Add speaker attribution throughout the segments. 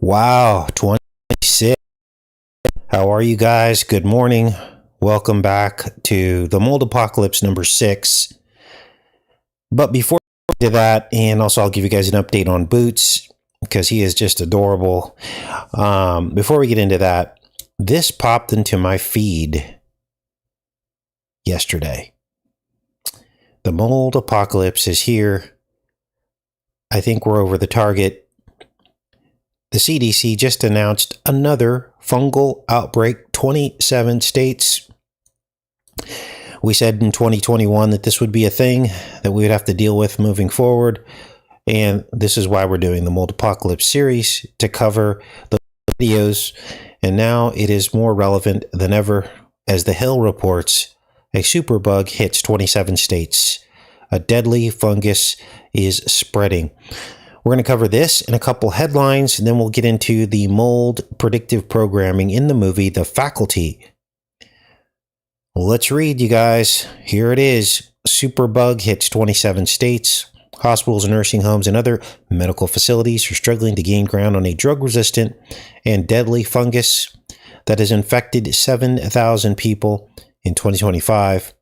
Speaker 1: Wow, 26. How are you guys? Good morning. Welcome back to the Mold Apocalypse number 6. But before we get to that, and also I'll give you guys an update on Boots because he is just adorable. Before we get into that, this popped into my feed yesterday. The Mold Apocalypse is here. I think we're over the target. The CDC just announced another fungal outbreak, 27 states. We said in 2021 that this would be a thing that we would have to deal with moving forward. And this is why we're doing the Mold Apocalypse series, to cover the videos. And now it is more relevant than ever as the Hill reports a superbug hits 27 states. A deadly fungus is spreading. We're going to cover this and a couple headlines, and then we'll get into the mold predictive programming in the movie The Faculty. Let's read, you guys. Here it is. Superbug hits 27 states. Hospitals, nursing homes, and other medical facilities are struggling to gain ground on a drug-resistant and deadly fungus that has infected 7,000 people in 2025,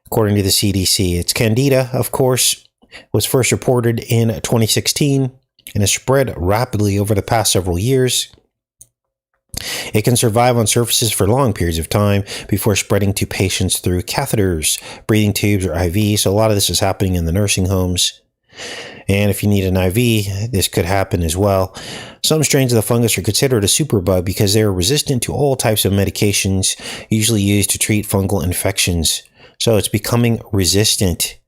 Speaker 1: according to the CDC. It's Candida, of course, was first reported in 2016 and has spread rapidly over the past several years. It can survive on surfaces for long periods of time before spreading to patients through catheters, breathing tubes, or IV. So a lot of this is happening in the nursing homes. And if you need an IV, this could happen as well. Some strains of the fungus are considered a superbug because they are resistant to all types of medications usually used to treat fungal infections. So it's becoming resistant.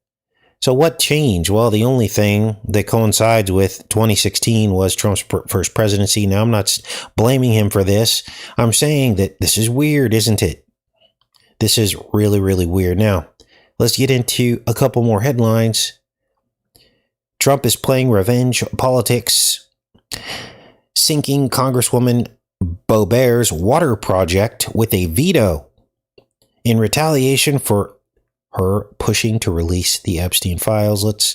Speaker 1: So what changed? Well, the only thing that coincides with 2016 was Trump's first presidency. Now, I'm not blaming him for this. I'm saying that this is weird, isn't it? This is really, really weird. Now, let's get into a couple more headlines. Trump is playing revenge politics, sinking Congresswoman Boeber's water project with a veto in retaliation for her pushing to release the Epstein files. Let's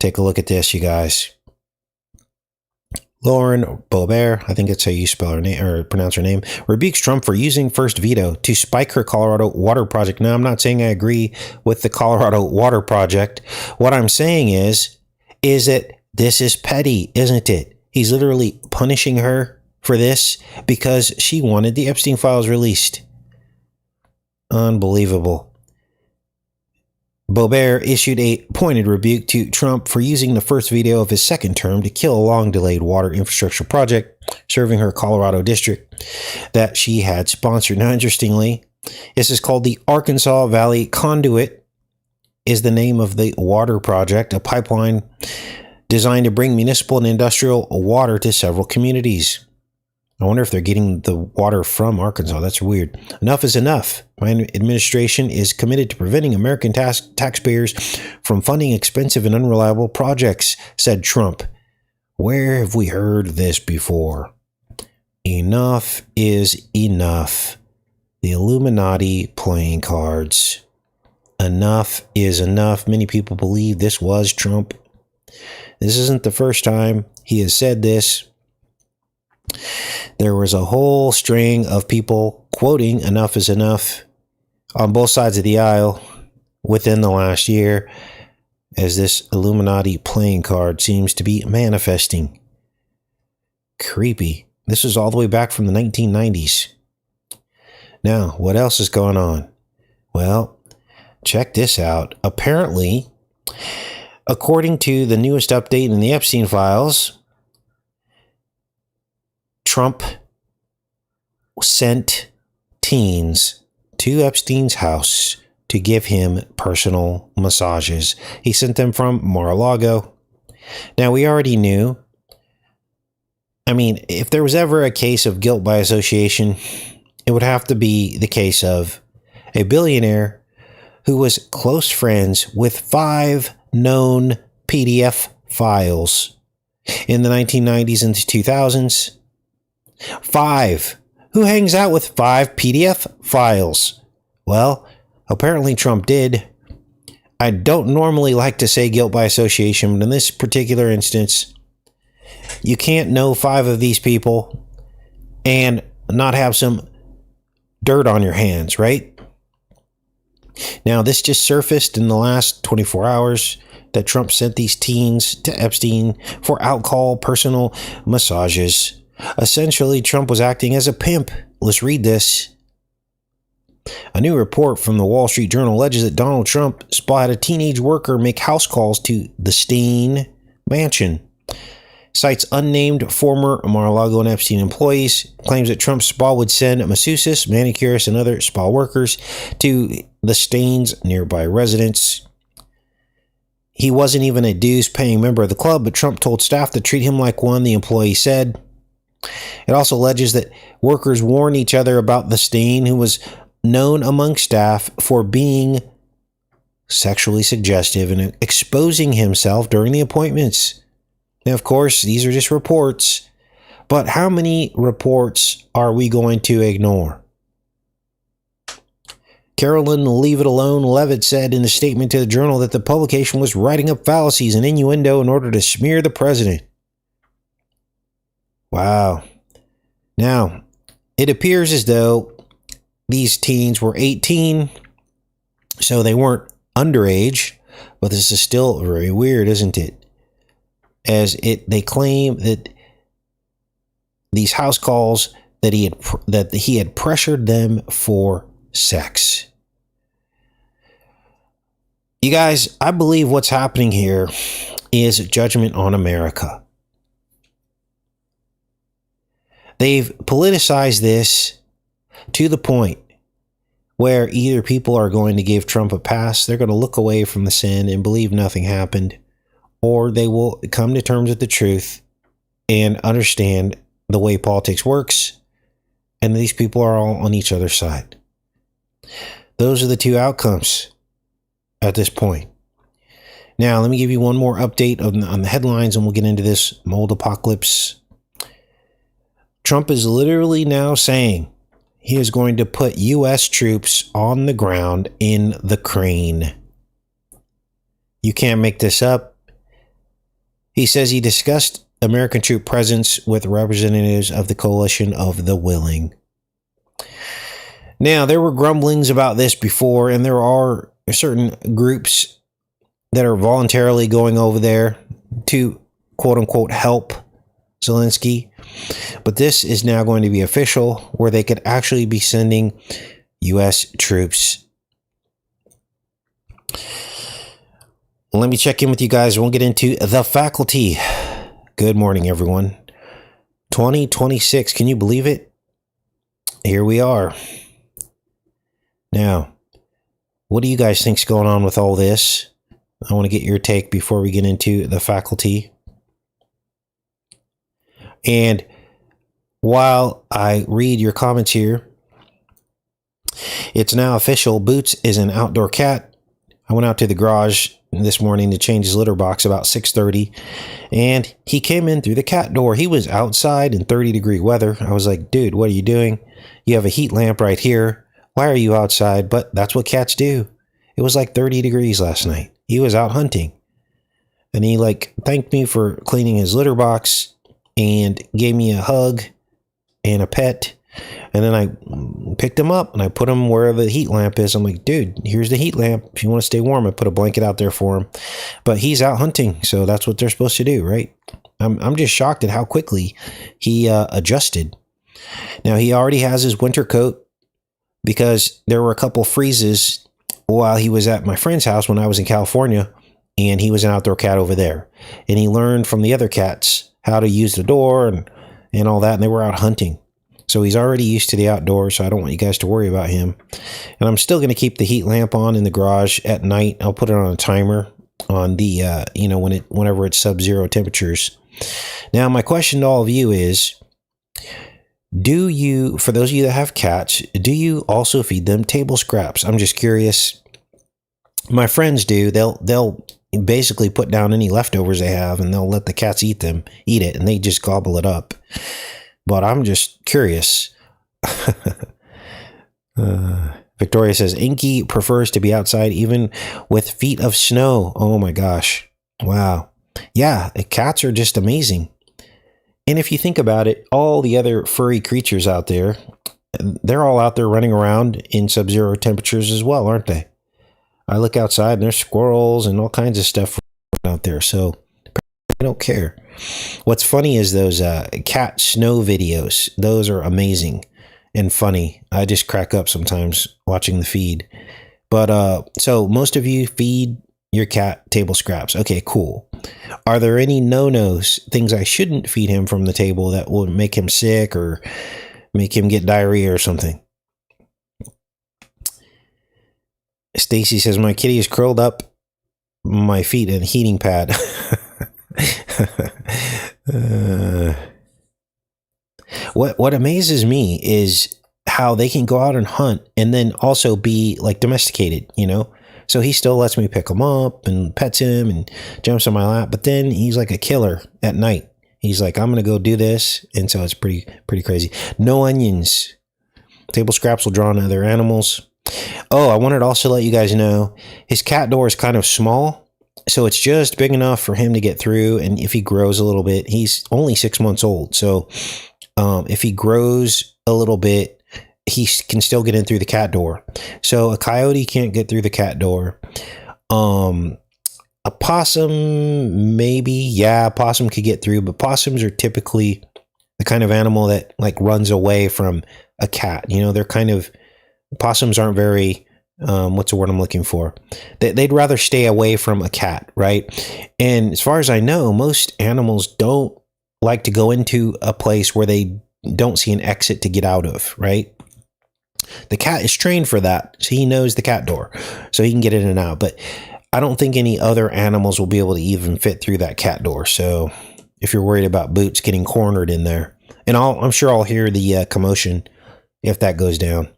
Speaker 1: take a look at this, you guys. Lauren Boebert, I think that's how you spell her name or pronounce her name, rebukes Trump for using first veto to spike her Colorado water project. Now, I'm not saying I agree with the Colorado water project. What I'm saying is that this is petty, isn't it? He's literally punishing her for this because she wanted the Epstein files released. Unbelievable. Boebert issued a pointed rebuke to Trump for using the first veto of his second term to kill a long-delayed water infrastructure project serving her Colorado district that she had sponsored. Now, interestingly, this is called the Arkansas Valley Conduit, is the name of the water project, a pipeline designed to bring municipal and industrial water to several communities. I wonder if they're getting the water from Arkansas. That's weird. Enough is enough. My administration is committed to preventing American taxpayers from funding expensive and unreliable projects, said Trump. Where have we heard this before? Enough is enough. The Illuminati playing cards. Enough is enough. Many people believe this was Trump. This isn't the first time he has said this. There was a whole string of people quoting enough is enough on both sides of the aisle within the last year as this Illuminati playing card seems to be manifesting. Creepy. This is all the way back from the 1990s. Now, what else is going on? Well, check this out. Apparently, according to the newest update in the Epstein files, Trump sent teens to Epstein's house to give him personal massages. He sent them from Mar-a-Lago. Now, we already knew. I mean, if there was ever a case of guilt by association, it would have to be the case of a billionaire who was close friends with 5 known PDF files in the 1990s and 2000s. 5. Who hangs out with 5 PDF files? Well, apparently Trump did. I don't normally like to say guilt by association, but in this particular instance, You can't know 5 of these people and not have some dirt on your hands, right? Now, this just surfaced in the last 24 hours that Trump sent these teens to Epstein for alcohol personal massages. Essentially, Trump was acting as a pimp. Let's read this. A new report from the Wall Street Journal alleges that Donald Trump spotted a teenage worker make house calls to the Stein mansion. Cites unnamed former Mar-a-Lago and Epstein employees, claims that Trump's spa would send masseuses, manicurists, and other spa workers to the Stein's nearby residence. He wasn't even a dues-paying member of the club, but Trump told staff to treat him like one, the employee said. It also alleges that workers warned each other about the Stein, who was known among staff for being sexually suggestive and exposing himself during the appointments. Now, of course, these are just reports, but how many reports are we going to ignore? Carolyn Leave It Alone Levitt said in a statement to the Journal that the publication was writing up fallacies and innuendo in order to smear the president. Wow. Now, it appears as though these teens were 18, so they weren't underage, but this is still very weird, isn't it? They claim that these house calls that he had pressured them for sex. You guys, I believe what's happening here is judgment on America. They've politicized this to the point where either people are going to give Trump a pass, they're going to look away from the sin and believe nothing happened, or they will come to terms with the truth and understand the way politics works, and these people are all on each other's side. Those are the two outcomes at this point. Now, let me give you one more update on the headlines, and we'll get into this mold apocalypse. Trump is literally now saying he is going to put U.S. troops on the ground in the Craine. You can't make this up. He says he discussed American troop presence with representatives of the Coalition of the Willing. Now, there were grumblings about this before, and there are certain groups that are voluntarily going over there to, quote unquote, help Zelensky. But this is now going to be official, where they could actually be sending U.S. troops. Let me check in with you guys. We'll get into the faculty. Good morning, everyone. 2026, can you believe it? Here we are. Now, what do you guys think's going on with all this? I want to get your take before we get into the faculty. And while I read your comments here, it's now official. Boots is an outdoor cat. I went out to the garage this morning to change his litter box about 6:30, and he came in through the cat door. He was outside in 30-degree weather. I was like, dude, what are you doing? You have a heat lamp right here. Why are you outside? But that's what cats do. It was like 30 degrees last night. He was out hunting, and he thanked me for cleaning his litter box and gave me a hug and a pet. And then I picked him up and I put him where the heat lamp is. I'm like, dude, here's the heat lamp. If you want to stay warm, I put a blanket out there for him. But he's out hunting, so that's what they're supposed to do, right? I'm just shocked at how quickly he adjusted. Now, he already has his winter coat because there were a couple freezes while he was at my friend's house when I was in California, and he was an outdoor cat over there. And he learned from the other cats how to use the door and all that, and they were out hunting. So he's already used to the outdoors, so I don't want you guys to worry about him. And I'm still going to keep the heat lamp on in the garage at night. I'll put it on a timer on the, whenever it's sub-zero temperatures. Now, my question to all of you is, do you, for those of you that have cats, do you also feed them table scraps? I'm just curious. My friends do. They'll basically put down any leftovers they have, and they'll let the cats eat it, and they just gobble it up. But I'm just curious. Victoria says, Inky prefers to be outside even with feet of snow. Oh my gosh. Wow. Yeah, cats are just amazing. And if you think about it, all the other furry creatures out there, they're all out there running around in sub-zero temperatures as well, aren't they? I look outside and there's squirrels and all kinds of stuff out there. So I don't care. What's funny is those cat snow videos. Those are amazing and funny. I just crack up sometimes watching the feed. But so most of you feed your cat table scraps. Okay, cool. Are there any no-nos, things I shouldn't feed him from the table that will make him sick or make him get diarrhea or something? Stacy says, my kitty is curled up my feet in a heating pad. What amazes me is how they can go out and hunt and then also be like domesticated, you know? So he still lets me pick him up and pets him and jumps on my lap. But then he's like a killer at night. He's like, I'm going to go do this. And so it's pretty crazy. No onions. Table scraps will draw on other animals. Oh, I wanted to also let you guys know his cat door is kind of small. So it's just big enough for him to get through. And if he grows a little bit, he's only 6 months old. So if he grows a little bit, he can still get in through the cat door. So a coyote can't get through the cat door. A possum, maybe. Yeah, a possum could get through, but possums are typically the kind of animal that like runs away from a cat. You know, they're kind of, possums aren't very, what's the word I'm looking for? They'd rather stay away from a cat, right? And as far as I know, most animals don't like to go into a place where they don't see an exit to get out of, right? The cat is trained for that. So he knows the cat door, so he can get in and out. But I don't think any other animals will be able to even fit through that cat door. So if you're worried about Boots getting cornered in there, and I'm sure I'll hear the commotion if that goes down.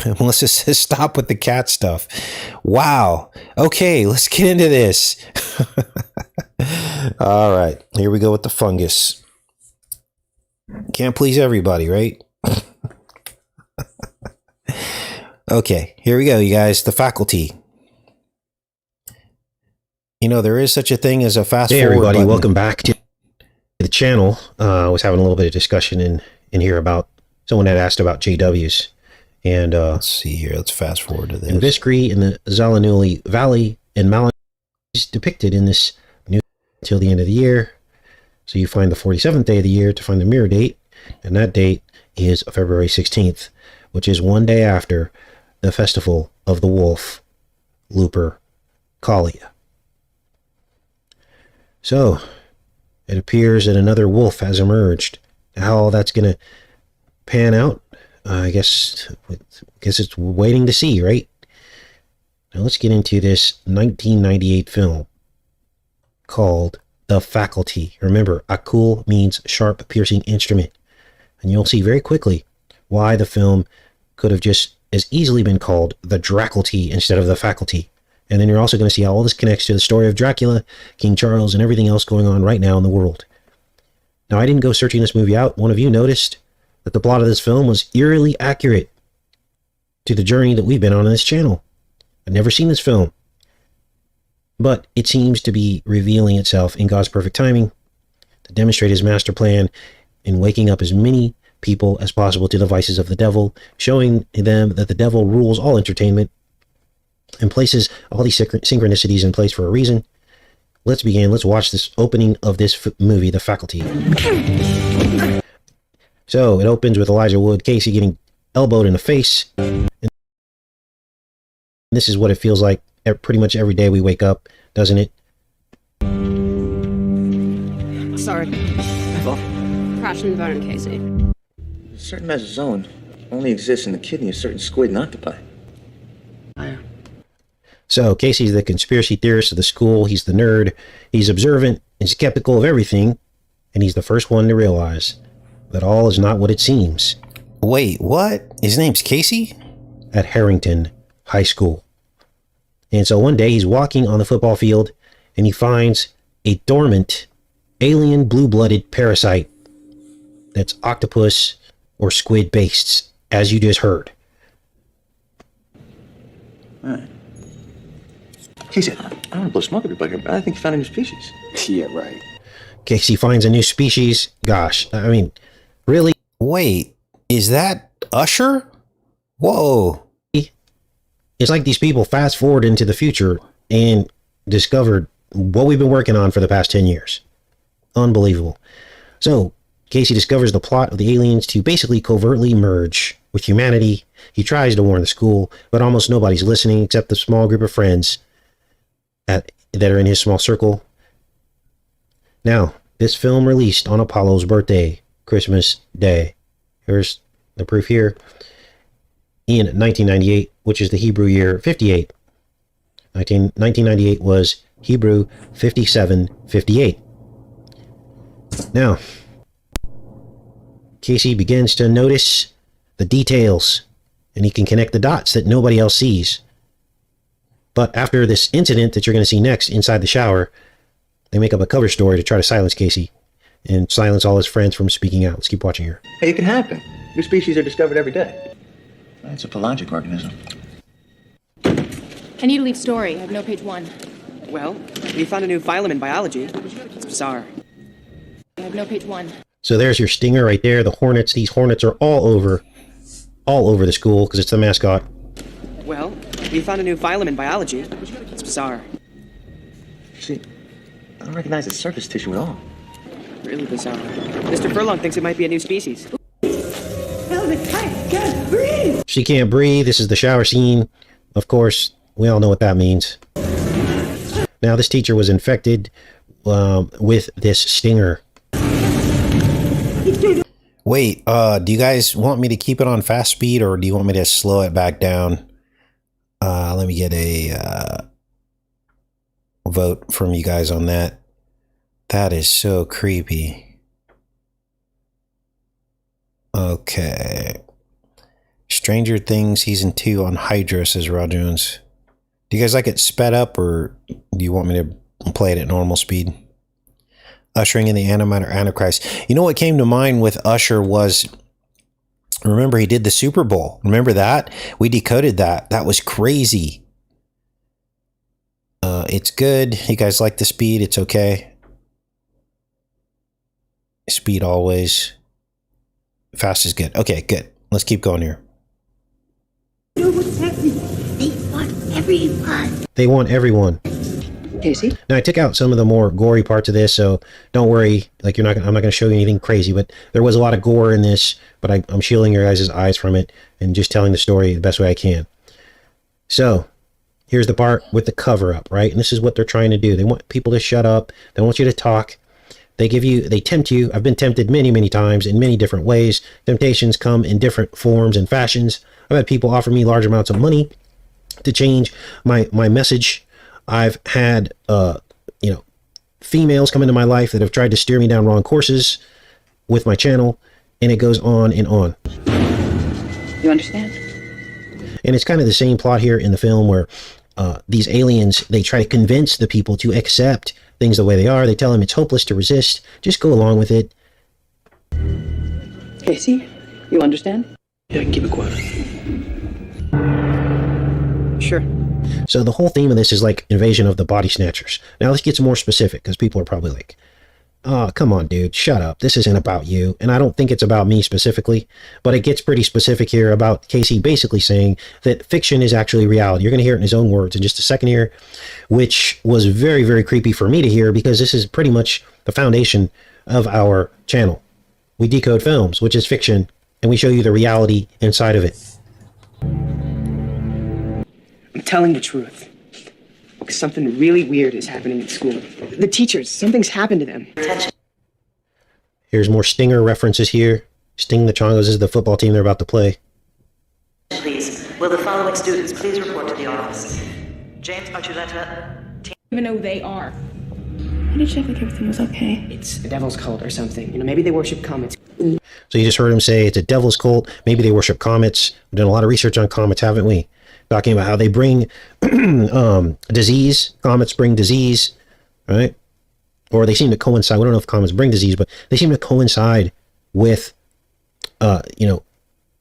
Speaker 1: Melissa says, stop with the cat stuff. Wow. Okay, let's get into this. All right, here we go with the fungus. Can't please everybody, right? Okay, here we go, you guys. The faculty. You know, there is such a thing as a fast forward
Speaker 2: everybody,
Speaker 1: button.
Speaker 2: Welcome back to the channel. I was having a little bit of discussion in here about someone had asked about JWs. And
Speaker 1: let's see here. Let's fast forward to this.
Speaker 2: And Viscri in the Zalanuli Valley and Malin is depicted in this new until the end of the year. So you find the 47th day of the year to find the mirror date. And that date is February 16th, which is one day after the festival of the wolf, Luper Kalia. So it appears that another wolf has emerged. How all that's going to pan out, I guess it's waiting to see, right? Now let's get into this 1998 film called The Faculty. Remember, akul means sharp, piercing instrument. And you'll see very quickly why the film could have just as easily been called The Draculty instead of The Faculty. And then you're also going to see how all this connects to the story of Dracula, King Charles, and everything else going on right now in the world. Now, I didn't go searching this movie out. One of you noticed that the plot of this film was eerily accurate to the journey that we've been on this channel. I've never seen this film, but it seems to be revealing itself in God's perfect timing to demonstrate his master plan in waking up as many people as possible to the vices of the devil, showing them that the devil rules all entertainment and places all these synchronicities in place for a reason. Let's begin. Let's watch this opening of this movie, The Faculty. So it opens with Elijah Wood, Casey getting elbowed in the face. And this is what it feels like pretty much every day we wake up, doesn't it?
Speaker 3: Sorry. Crashing the bone, Casey.
Speaker 4: A certain mesozone only exists in the kidney of certain squid and octopi.
Speaker 2: So Casey's the conspiracy theorist of the school. He's the nerd. He's observant and skeptical of everything. And he's the first one to realize that all is not what it seems.
Speaker 1: Wait, what? His name's Casey?
Speaker 2: At Harrington High School. And so one day he's walking on the football field and he finds a dormant alien blue-blooded parasite that's octopus or squid based, as you just heard.
Speaker 4: All right. Casey, I don't want to blow smoke everybody here, but I think you found a new species.
Speaker 5: Yeah, right.
Speaker 2: Casey finds a new species. Gosh, I mean, really?
Speaker 1: Wait, is that Usher? Whoa.
Speaker 2: It's like these people fast forward into the future and discovered what we've been working on for the past 10 years. Unbelievable. So, Casey discovers the plot of the aliens to basically covertly merge with humanity. He tries to warn the school, but almost nobody's listening except the small group of friends that are in his small circle. Now, this film released on Apollo's birthday, Christmas Day. Here's the proof here. In 1998, which is the Hebrew year 58. 1998 was Hebrew 5758. Now, Casey begins to notice the details, and he can connect the dots that nobody else sees. But after this incident that you're going to see next inside the shower, they make up a cover story to try to silence Casey and silence all his friends from speaking out. Let's keep watching here.
Speaker 4: Hey, it can happen. New species are discovered every day. It's a pelagic organism.
Speaker 5: I need to leave story. I have no page 1.
Speaker 6: Well, we found a new phylum in biology. It's bizarre.
Speaker 5: I have no page 1.
Speaker 2: So there's your stinger right there. The hornets. These hornets are all over the school because it's the mascot.
Speaker 6: Well, we found a new phylum in biology. It's bizarre.
Speaker 4: See, I don't recognize its surface tissue at all.
Speaker 6: Really bizarre. Mr. Furlong thinks it might be a new species.
Speaker 2: She can't breathe. This is the shower scene. Of course, we all know what that means. Now, this teacher was infected with this stinger.
Speaker 1: Wait, do you guys want me to keep it on fast speed or do you want me to slow it back down? Let me get a vote from you guys on that. That is so creepy. Okay. Stranger Things Season 2 on Hydra, says Raw Jones. Do you guys like it sped up or do you want me to play it at normal speed? Ushering in the Antimatter Antichrist. You know what came to mind with Usher was, remember he did the Super Bowl. Remember that? We decoded that. That was crazy. It's good. You guys like the speed? It's okay. Speed always. Fast is good. Okay, good. Let's keep going here.
Speaker 7: They want everyone.
Speaker 2: They want everyone.
Speaker 6: Casey?
Speaker 2: Now, I took out some of the more gory parts of this, so don't worry. Like, I'm not going to show you anything crazy, but there was a lot of gore in this, but I'm shielding your guys' eyes from it and just telling the story the best way I can. So, here's the part with the cover-up, right? And this is what they're trying to do. They want people to shut up. They want you to talk. They tempt you. I've been tempted many, many times in many different ways. Temptations come in different forms and fashions. I've had people offer me large amounts of money to change my message. I've had, females come into my life that have tried to steer me down wrong courses with my channel, and it goes on and on.
Speaker 6: You understand?
Speaker 2: And it's kind of the same plot here in the film where these aliens, they try to convince the people to accept things the way they are. They tell them it's hopeless to resist. Just go along with it.
Speaker 6: Casey, you understand?
Speaker 4: Yeah, keep it quiet.
Speaker 6: Sure.
Speaker 2: So the whole theme of this is like invasion of the body snatchers. Now let's get some more specific because people are probably like, oh, come on, dude, shut up. This isn't about you. And I don't think it's about me specifically, but it gets pretty specific here about Casey basically saying that fiction is actually reality. You're going to hear it in his own words in just a second here, which was very, very creepy for me to hear because this is pretty much the foundation of our channel. We decode films, which is fiction, and we show you the reality inside of it.
Speaker 6: I'm telling the truth. Because something really weird is happening at school. The teachers, something's happened to them.
Speaker 2: Here's more Stinger references here. Sting the Chongos is the football team they're about to play.
Speaker 8: Please, will the following students please report to the office? James Archuleta,
Speaker 5: Even though they are.
Speaker 3: How did you check like everything was okay?
Speaker 6: It's a devil's cult or something. You know, maybe they worship comets.
Speaker 2: So you just heard him say it's a devil's cult. Maybe they worship comets. We've done a lot of research on comets, haven't we? Talking about how they bring disease. Comets bring disease, right? Or they seem to coincide. We don't know if comets bring disease, but they seem to coincide with,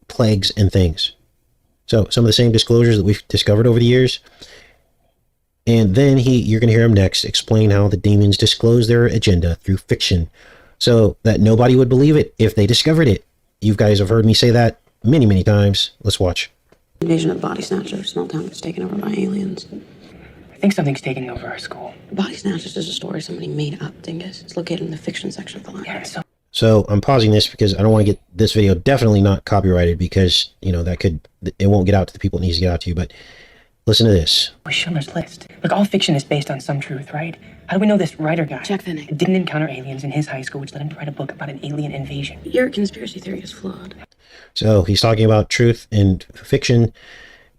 Speaker 2: plagues and things. So some of the same disclosures that we've discovered over the years. And then you're going to hear him next explain how the demons disclose their agenda through fiction so that nobody would believe it if they discovered it. You guys have heard me say that many, many times. Let's watch.
Speaker 9: Invasion of body snatchers. Small town gets taken over by aliens.
Speaker 6: I think something's taking over our school.
Speaker 9: Body snatchers is a story somebody made up, dingus. It's located in the fiction section of the library.
Speaker 6: Yeah,
Speaker 2: so I'm pausing this because I don't want to get this video definitely not copyrighted because, it won't get out to the people it needs to get out to. But listen to this.
Speaker 6: Schindler's List. Look, all fiction is based on some truth, right? How do we know this writer guy
Speaker 9: Check the name.
Speaker 6: didn't encounter aliens in his high school, which led him to write a book about an alien invasion?
Speaker 9: Your conspiracy theory is flawed.
Speaker 2: So he's talking about truth and fiction.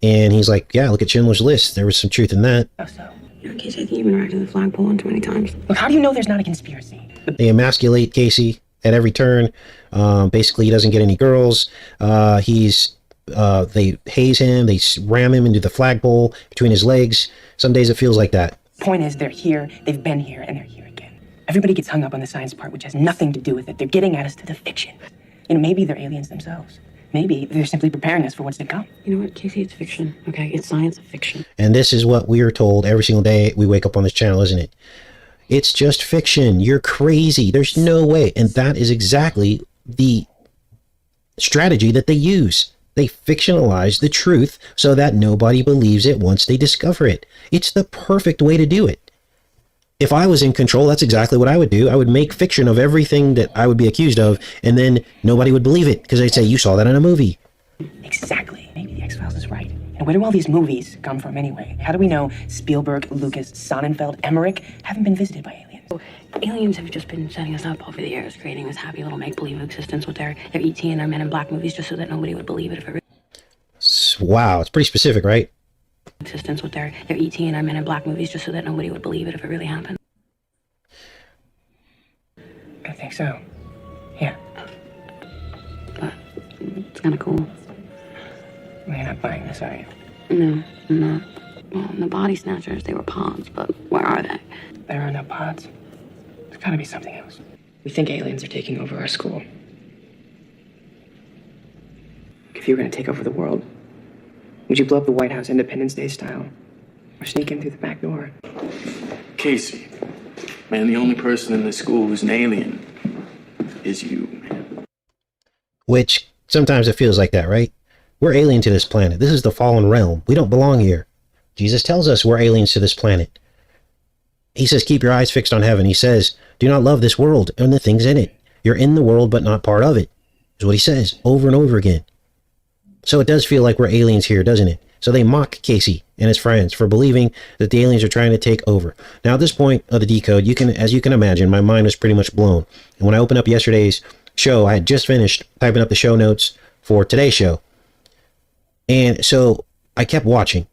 Speaker 2: And he's like, yeah, look at Schindler's List. There was some truth in that.
Speaker 6: How so?
Speaker 9: In case I think you've been right to the flagpole one too many times.
Speaker 6: Look, how do you know there's not a conspiracy?
Speaker 2: They emasculate Casey at every turn. Basically, he doesn't get any girls. They haze him. They ram him into the flagpole between his legs. Some days it feels like that.
Speaker 6: Point is, they're here, they've been here, and they're here again. Everybody gets hung up on the science part, which has nothing to do with it. They're getting at us to the fiction. Maybe they're aliens themselves. Maybe they're simply preparing us for what's to come.
Speaker 9: You know what, Casey? It's fiction, okay? It's science fiction.
Speaker 2: And this is what we are told every single day we wake up on this channel, isn't it? It's just fiction. You're crazy. There's no way. And that is exactly the strategy that they use. They fictionalize the truth so that nobody believes it once they discover it. It's the perfect way to do it. If I was in control, that's exactly what I would do. I would make fiction of everything that I would be accused of, and then nobody would believe it because they'd say, you saw that in a movie.
Speaker 6: Exactly. Maybe the X-Files is right. And where do all these movies come from anyway? How do we know Spielberg, Lucas, Sonnenfeld, Emmerich haven't been visited by aliens?
Speaker 9: Aliens have just been setting us up over the years, creating this happy little make-believe existence with their E.T. and their Men in Black movies just so that nobody would believe it if it
Speaker 2: Wow, it's pretty specific, right?
Speaker 9: existence with their E.T. and their Men in Black movies just so that nobody would believe it if it really happened.
Speaker 6: I think so. Yeah.
Speaker 9: But it's kind of cool.
Speaker 6: You're not buying this, are you?
Speaker 9: No, I'm not. Well, the body snatchers, they were pods, but where are they?
Speaker 6: There are no pods. There's gotta be something else. We think aliens are taking over our school. If you were gonna take over the world, would you blow up the White House Independence Day style? Or sneak in through the back door?
Speaker 10: Casey, man, the only person in this school who's an alien is you, man.
Speaker 2: Which sometimes it feels like that, right? We're alien to this planet. This is the fallen realm. We don't belong here. Jesus tells us we're aliens to this planet. He says, keep your eyes fixed on heaven. He says, do not love this world and the things in it. You're in the world, but not part of it. Is what he says over and over again. So it does feel like we're aliens here, doesn't it? So they mock Casey and his friends for believing that the aliens are trying to take over. Now, at this point of the decode, as you can imagine, my mind was pretty much blown. And when I opened up yesterday's show, I had just finished typing up the show notes for today's show. And so I kept watching.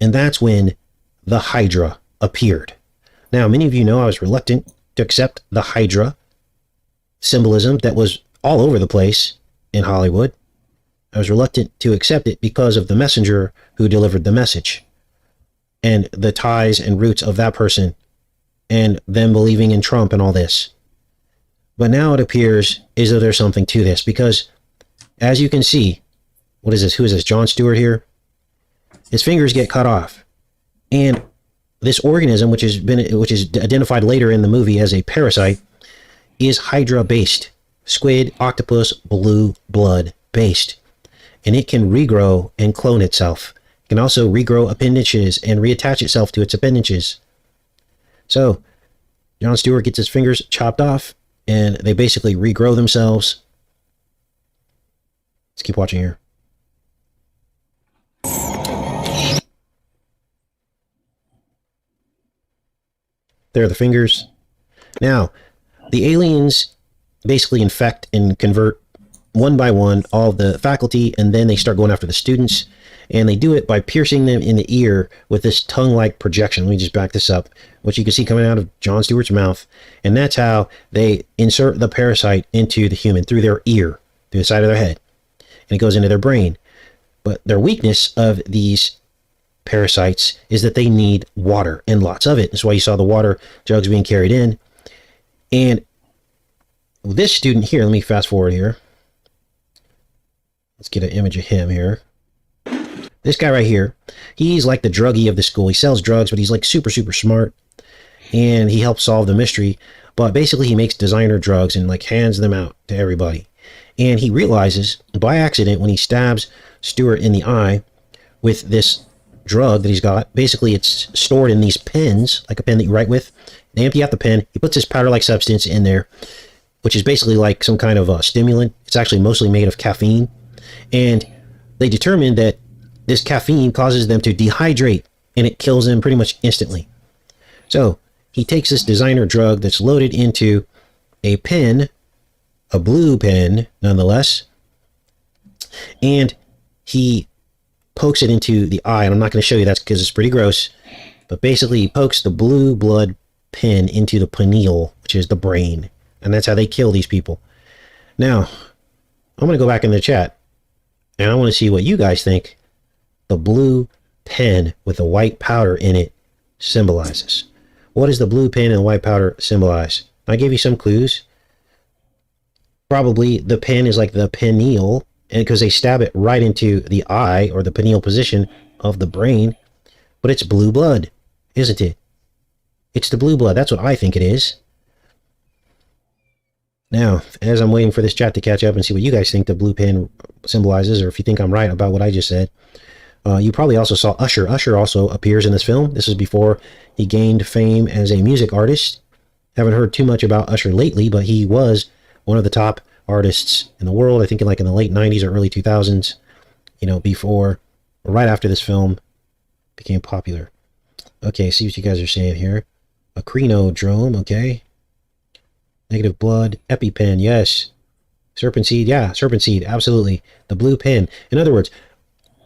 Speaker 2: And that's when the Hydra appeared. Now, many of you know I was reluctant to accept the Hydra symbolism that was all over the place in Hollywood. I was reluctant to accept it because of the messenger who delivered the message and the ties and roots of that person and them believing in Trump and all this. But now it appears as though there's something to this because, as you can see, what is this? Who is this? Jon Stewart here? His fingers get cut off. And this organism, which is identified later in the movie as a parasite, is Hydra-based. Squid, octopus, blue blood based. And it can regrow and clone itself. It can also regrow appendages and reattach itself to its appendages. So, Jon Stewart gets his fingers chopped off, and they basically regrow themselves. Let's keep watching here. There are the fingers. Now, the aliens basically infect and convert one by one all of the faculty, and then they start going after the students, and they do it by piercing them in the ear with this tongue-like projection. Let me just back this up, which you can see coming out of Jon Stewart's mouth, and that's how they insert the parasite into the human, through their ear, through the side of their head, and it goes into their brain. But their weakness of these parasites is that they need water, and lots of it. That's why you saw the water jugs being carried in. And this student here, let me fast forward here. Let's get an image of him here. this guy right here, he's like the druggie of the school. He sells drugs, but he's like super, super smart. And he helps solve the mystery. But basically, he makes designer drugs and like hands them out to everybody. And he realizes by accident when he stabs Stuart in the eye with this drug that he's got, basically it's stored in these pens, like a pen that you write with. They empty out the pen. He puts this powder-like substance in there, which is basically like some kind of stimulant. It's actually mostly made of caffeine. And they determined that this caffeine causes them to dehydrate, and it kills them pretty much instantly. So he takes this designer drug that's loaded into a pen, a blue pen nonetheless, and he pokes it into the eye. And I'm not going to show you that because it's pretty gross, but basically he pokes the blue blood pen into the pineal, which is the brain, and that's how they kill these people. Now I'm going to go back in the chat and I want to see what you guys think the blue pen with the white powder in it symbolizes. What does the blue pen and the white powder symbolize? I gave you some clues. Probably the pen is like the pineal, and because they stab it right into the eye or the pineal position of the brain, but it's blue blood, isn't it? It's the blue blood. That's what I think it is. Now, as I'm waiting for this chat to catch up and see what you guys think the blue pen symbolizes, or if you think I'm right about what I just said, you probably also saw Usher. Usher also appears in this film. This is before he gained fame as a music artist. Haven't heard too much about Usher lately, but he was one of the top artists in the world, I think in the late 90s or early 2000s, before or right after this film became popular. Okay, see what you guys are saying here. A crenodrome, okay. Negative blood, EpiPen, yes. Serpent seed, yeah, serpent seed, absolutely. The blue pen. In other words,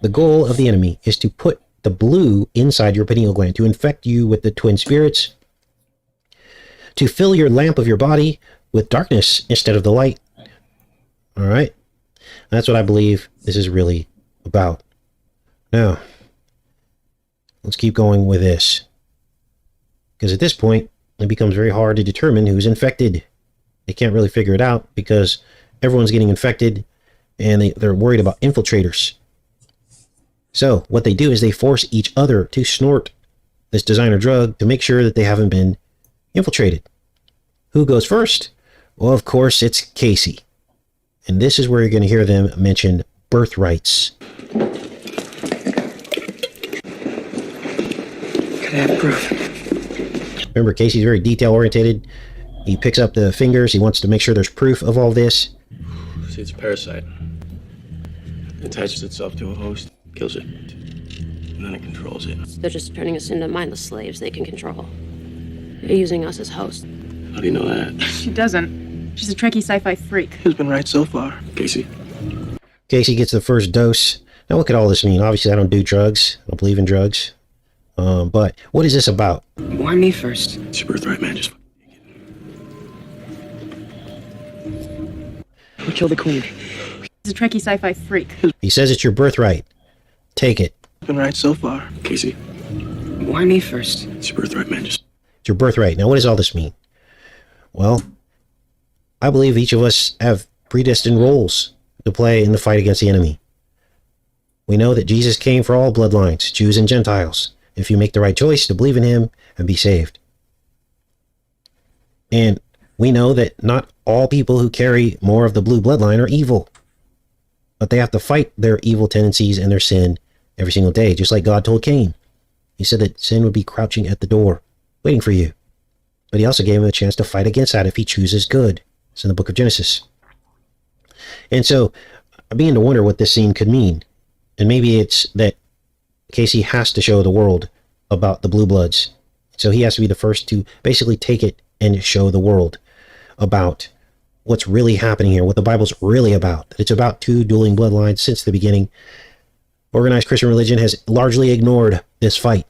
Speaker 2: the goal of the enemy is to put the blue inside your pineal gland, to infect you with the twin spirits, to fill your lamp of your body with darkness instead of the light. All right? That's what I believe this is really about. Now, let's keep going with this. Because at this point, it becomes very hard to determine who's infected. They can't really figure it out because everyone's getting infected and they're worried about infiltrators. So what they do is they force each other to snort this designer drug to make sure that they haven't been infiltrated. Who goes first? Well, of course, it's Casey. And this is where you're going to hear them mention birthrights.
Speaker 6: Could I have proof?
Speaker 2: Remember, Casey's very detail-oriented. He picks up the fingers. He wants to make sure there's proof of all this.
Speaker 10: See, it's a parasite. It attaches itself to a host, kills it, and then it controls it.
Speaker 9: They're just turning us into mindless slaves they can control. They're using us as hosts.
Speaker 10: How do you know that?
Speaker 5: She doesn't. She's a Trekkie sci-fi freak.
Speaker 10: Who's been right so far? Casey.
Speaker 2: Casey gets the first dose. Now, what could all this mean? Obviously, I don't do drugs. I don't believe in drugs. But what is this about?
Speaker 6: Why me first?
Speaker 10: It's your birthright, man. Just
Speaker 6: Who killed the queen?
Speaker 5: She's a Trekkie sci-fi freak.
Speaker 2: He says it's your birthright. Take it.
Speaker 10: been right so far. Casey.
Speaker 6: Why me first?
Speaker 10: It's your birthright, man. Just
Speaker 2: It's your birthright. Now, what does all this mean? Well, I believe each of us have predestined roles to play in the fight against the enemy. We know that Jesus came for all bloodlines, Jews and Gentiles, if you make the right choice to believe in him and be saved. And we know that not all people who carry more of the blue bloodline are evil, but they have to fight their evil tendencies and their sin every single day, just like God told Cain. He said that sin would be crouching at the door, waiting for you. But he also gave him a chance to fight against that if he chooses good. It's in the book of Genesis. And so I began to wonder what this scene could mean. And maybe it's that Casey has to show the world about the blue bloods. So he has to be the first to basically take it and show the world about what's really happening here, what the Bible's really about. That it's about two dueling bloodlines since the beginning. Organized Christian religion has largely ignored this fight.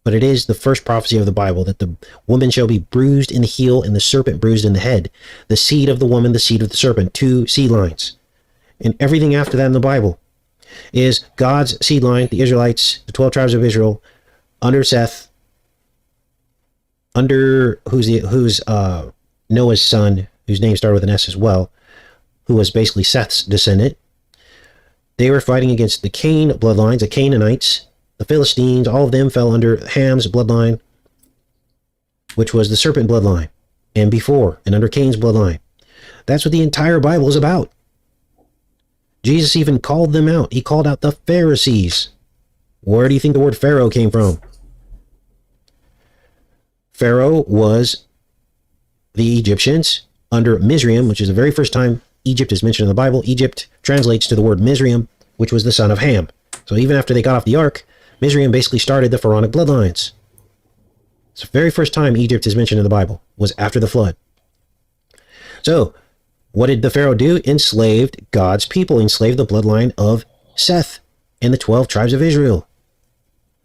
Speaker 2: But it is the first prophecy of the Bible that the woman shall be bruised in the heel and the serpent bruised in the head. The seed of the woman, the seed of the serpent. Two seed lines. And everything after that in the Bible is God's seed line, the Israelites, the 12 tribes of Israel, under Seth, under who's Noah's son, whose name started with an S as well, who was basically Seth's descendant. They were fighting against the Cain bloodlines, the Canaanites, the Philistines. All of them fell under Ham's bloodline, which was the serpent bloodline, and before, and under Cain's bloodline. That's what the entire Bible is about. Jesus even called them out. He called out the Pharisees. Where do you think the word Pharaoh came from? Pharaoh was the Egyptians under Mizraim, which is the very first time Egypt is mentioned in the Bible. Egypt translates to the word Mizraim, which was the son of Ham. So even after they got off the ark, Mizraim basically started the pharaonic bloodlines. It's the very first time Egypt is mentioned in the Bible was after the flood. So what did the Pharaoh do? Enslaved God's people, enslaved the bloodline of Seth and the 12 tribes of Israel.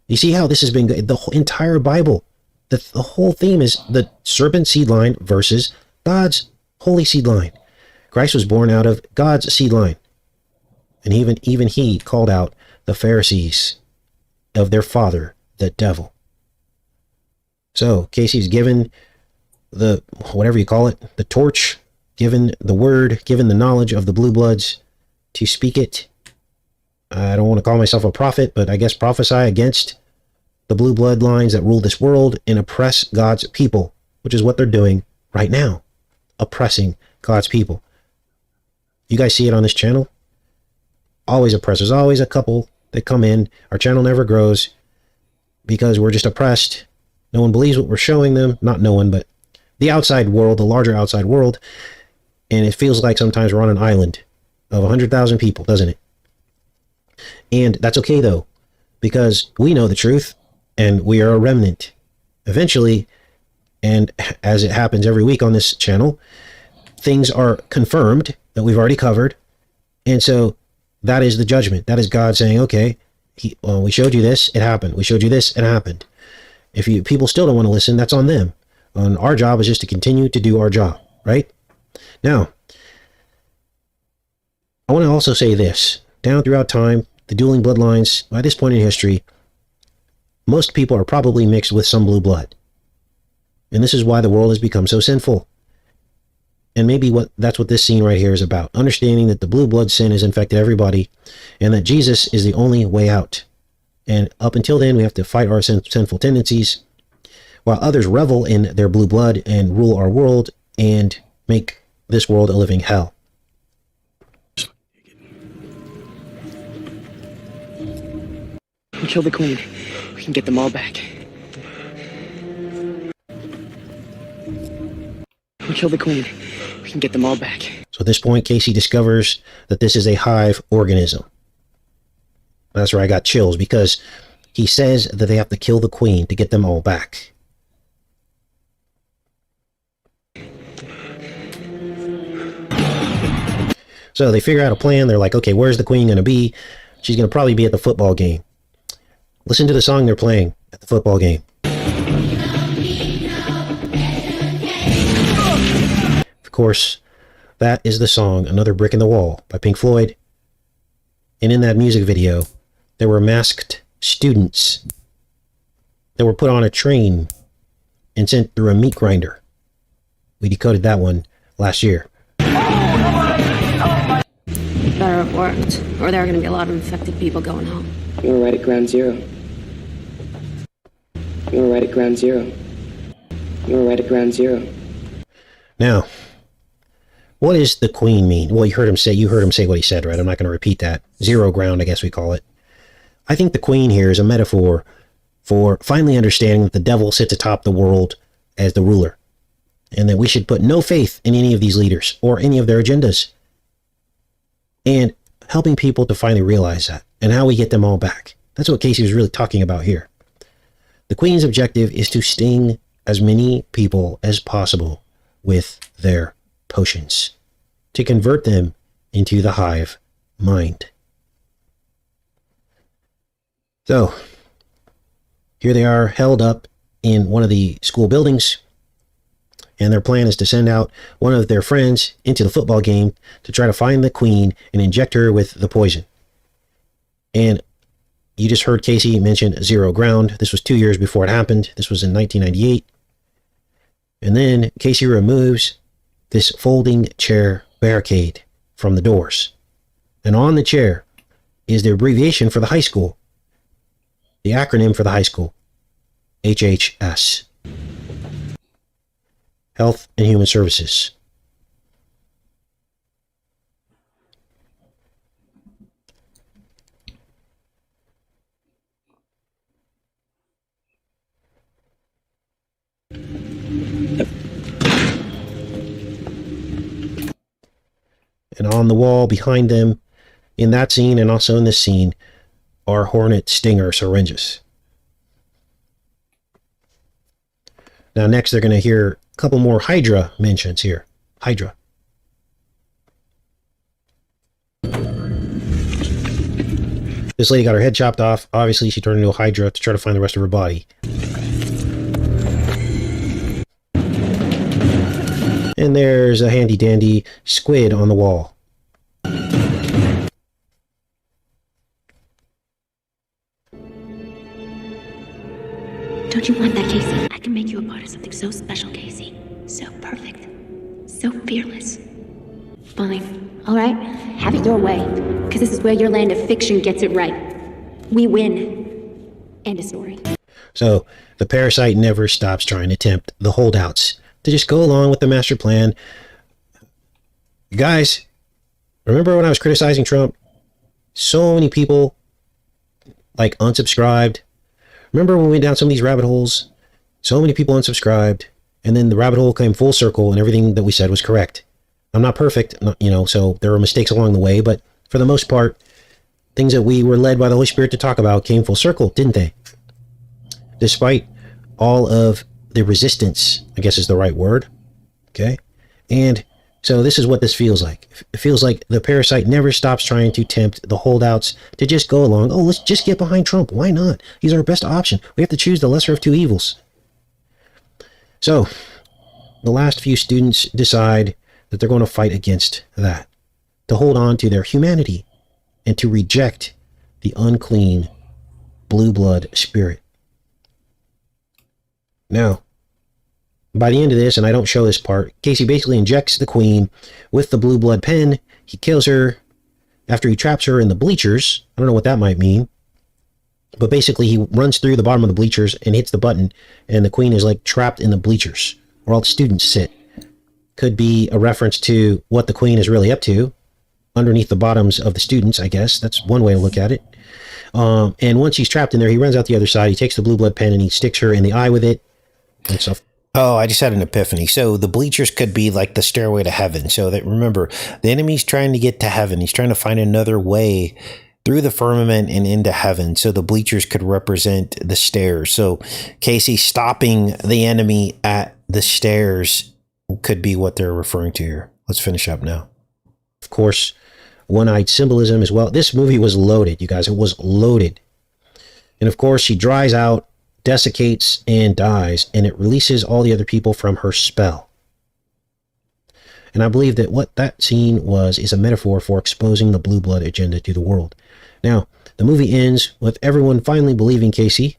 Speaker 2: You see how this has been the whole entire Bible. The whole theme is the serpent seed line versus God's holy seed line. Christ was born out of God's seed line. And even he called out the Pharisees of their father, the devil. So Casey's given the, whatever you call it, the torch, given the word, given the knowledge of the blue bloods to speak it. I don't want to call myself a prophet, but I guess prophesy against the blue bloodlines that rule this world and oppress God's people, which is what they're doing right now, oppressing God's people. You guys see it on this channel? Always oppressors, always a couple that come in. Our channel never grows because we're just oppressed. No one believes what we're showing them. Not no one, but the outside world, the larger outside world. And it feels like sometimes we're on an island of 100,000 people, doesn't it? And that's okay though, because we know the truth and we are a remnant. Eventually, and as it happens every week on this channel, things are confirmed that we've already covered. And so that is the judgment. That is God saying, okay, we showed you this, it happened. We showed you this, it happened. If people still don't want to listen, that's on them. And our job is just to continue to do our job, right? Now, I want to also say this. Down throughout time, the dueling bloodlines, by this point in history, most people are probably mixed with some blue blood. And this is why the world has become so sinful. And maybe that's what this scene right here is about. Understanding that the blue blood sin has infected everybody and that Jesus is the only way out. And up until then, we have to fight our sinful tendencies while others revel in their blue blood and rule our world and make this world a living hell.
Speaker 6: We kill the queen. We can get them all back. We kill the queen. We can get them all back.
Speaker 2: So at this point, Casey discovers that this is a hive organism. That's where I got chills, because he says that they have to kill the queen to get them all back. So they figure out a plan. They're like, okay, where's the queen going to be? She's going to probably be at the football game. Listen to the song they're playing at the football game. Of course, that is the song Another Brick in the Wall by Pink Floyd. And in that music video, there were masked students that were put on a train and sent through a meat grinder. We decoded that one last year.
Speaker 9: Better have worked, or there are going to be a lot of infected people going home.
Speaker 6: You were right at ground zero. You were right at ground zero. You were right at ground zero.
Speaker 2: Now, what does the queen mean? Well, you heard him say what he said, right? I'm not going to repeat that. Zero ground, I guess we call it. I think the queen here is a metaphor for finally understanding that the devil sits atop the world as the ruler, and that we should put no faith in any of these leaders or any of their agendas, and helping people to finally realize that and how we get them all back. That's what Casey was really talking about here. The queen's objective is to sting as many people as possible with their potions, to convert them into the hive mind. So, here they are held up in one of the school buildings, and their plan is to send out one of their friends into the football game to try to find the queen and inject her with the poison. And you just heard Casey mention zero ground. This was 2 years before it happened. This was in 1998. And then Casey removes this folding chair barricade from the doors. And on the chair is the abbreviation for the high school. The acronym for the high school. HHS. Health and Human Services. And on the wall behind them, in that scene and also in this scene, are Hornet Stinger syringes. Now next they're going to hear a couple more Hydra mentions here. Hydra. This lady got her head chopped off. Obviously she turned into a Hydra to try to find the rest of her body. And there's a handy dandy squid on the wall.
Speaker 7: Don't you want that, Casey? I can make you a part of something so special, Casey. So perfect. So fearless. Fine. All right. Have it your way. Because this is where your land of fiction gets it right. We win. End of story.
Speaker 2: So, the parasite never stops trying to tempt the holdouts to just go along with the master plan. Guys, remember when I was criticizing Trump? So many people, like, unsubscribed. Remember when we went down some of these rabbit holes? So many people unsubscribed, and then the rabbit hole came full circle, and everything that we said was correct. I'm not perfect, so there were mistakes along the way, but for the most part, things that we were led by the Holy Spirit to talk about came full circle, didn't they? Despite all of the resistance, I guess is the right word. Okay? And so this is what this feels like. It feels like the parasite never stops trying to tempt the holdouts to just go along. Oh, let's just get behind Trump. Why not? He's our best option. We have to choose the lesser of two evils. So, the last few students decide that they're going to fight against that, to hold on to their humanity and to reject the unclean blue blood spirit. Now, by the end of this, and I don't show this part, Casey basically injects the queen with the blue blood pen. He kills her after he traps her in the bleachers. I don't know what that might mean. But basically, he runs through the bottom of the bleachers and hits the button, and the queen is like trapped in the bleachers where all the students sit. Could be a reference to what the queen is really up to underneath the bottoms of the students, I guess. That's one way to look at it. And once he's trapped in there, he runs out the other side. He takes the blue blood pen and he sticks her in the eye with it and stuff.
Speaker 1: Oh, I just had an epiphany. So the bleachers could be like the stairway to heaven. So that, remember, the enemy's trying to get to heaven. He's trying to find another way through the firmament and into heaven. So the bleachers could represent the stairs. So Casey stopping the enemy at the stairs could be what they're referring to here. Let's finish up now.
Speaker 2: Of course, one-eyed symbolism as well. This movie was loaded, you guys. It was loaded. And of course, she dries out, desiccates, and dies, and it releases all the other people from her spell. And I believe that what that scene was is a metaphor for exposing the blue blood agenda to the world. Now, the movie ends with everyone finally believing Casey.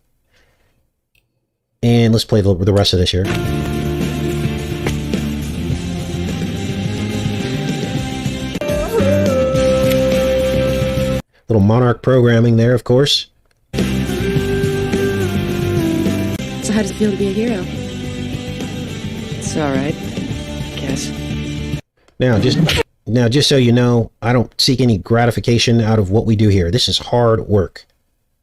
Speaker 2: And let's play the rest of this here. Little Monarch programming there, of course.
Speaker 5: So how does it feel to be a hero?
Speaker 6: It's alright, guess.
Speaker 2: Now, just so you know, I don't seek any gratification out of what we do here. This is hard work.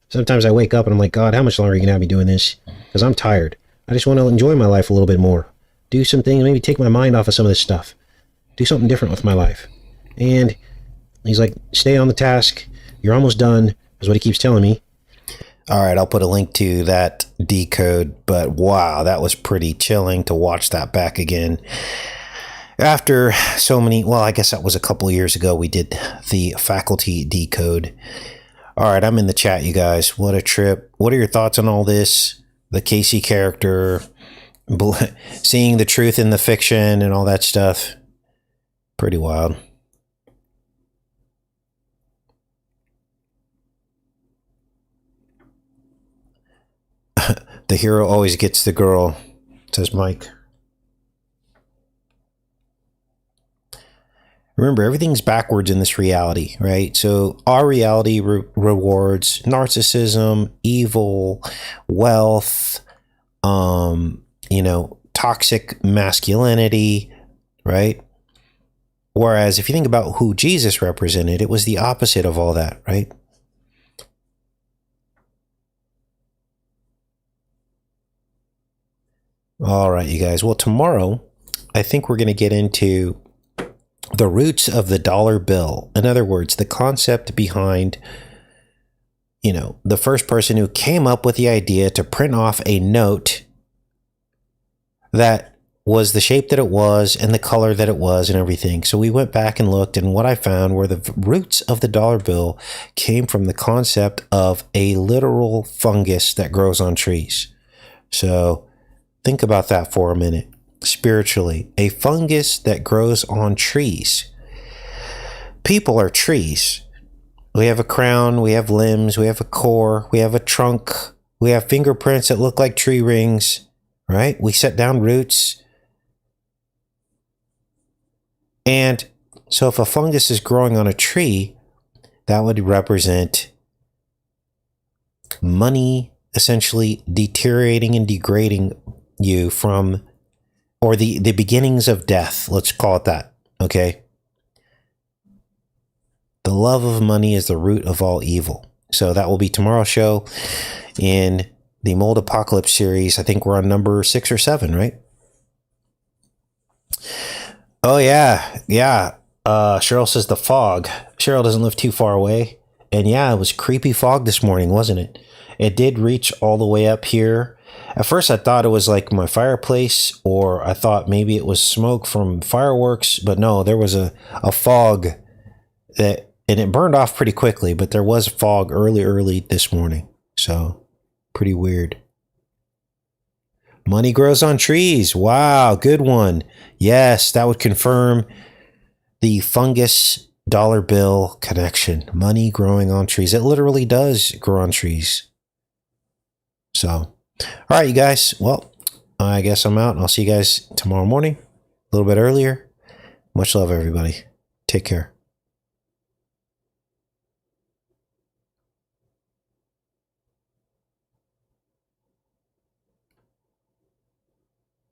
Speaker 2: Sometimes I wake up and I'm like, God, how much longer are you going to have me doing this? Because I'm tired. I just want to enjoy my life a little bit more. Do some things, maybe take my mind off of some of this stuff. Do something different with my life. And he's like, stay on the task. You're almost done, is what he keeps telling me.
Speaker 1: All right, I'll put a link to that decode, but wow, that was pretty chilling to watch that back again. After so many, well, I guess that was a couple years ago, we did the faculty decode. All right, I'm in the chat, you guys. What a trip. What are your thoughts on all this? The Casey character, seeing the truth in the fiction and all that stuff. Pretty wild. The hero always gets the girl, says Mike. Remember, everything's backwards in this reality, right? So our reality rewards narcissism, evil, wealth, toxic masculinity, right? Whereas if you think about who Jesus represented, it was the opposite of all that, right? All right, you guys. Well, tomorrow, I think we're going to get into the roots of the dollar bill. In other words, the concept behind, the first person who came up with the idea to print off a note that was the shape that it was and the color that it was and everything. So we went back and looked, and what I found were the roots of the dollar bill came from the concept of a literal fungus that grows on trees. So think about that for a minute. Spiritually, a fungus that grows on trees. People are trees. We have a crown, we have limbs, we have a core, we have a trunk, we have fingerprints that look like tree rings, right? We set down roots. And so if a fungus is growing on a tree, that would represent money essentially deteriorating and degrading you from, or the beginnings of death. Let's call it that. Okay. The love of money is the root of all evil. So that will be tomorrow's show in the Mold Apocalypse series. I think we're on number 6 or 7, right? Oh, yeah. Yeah. Cheryl says the fog. Cheryl doesn't live too far away. And yeah, it was creepy fog this morning, wasn't it? It did reach all the way up here. At first, I thought it was like my fireplace, or I thought maybe it was smoke from fireworks. But no, there was a fog and it burned off pretty quickly. But there was fog early this morning. So pretty weird. Money grows on trees. Wow, good one. Yes, that would confirm the fungus dollar bill connection. Money growing on trees. It literally does grow on trees. So, all right, you guys. Well, I guess I'm out. I'll see you guys tomorrow morning, a little bit earlier. Much love, everybody. Take care.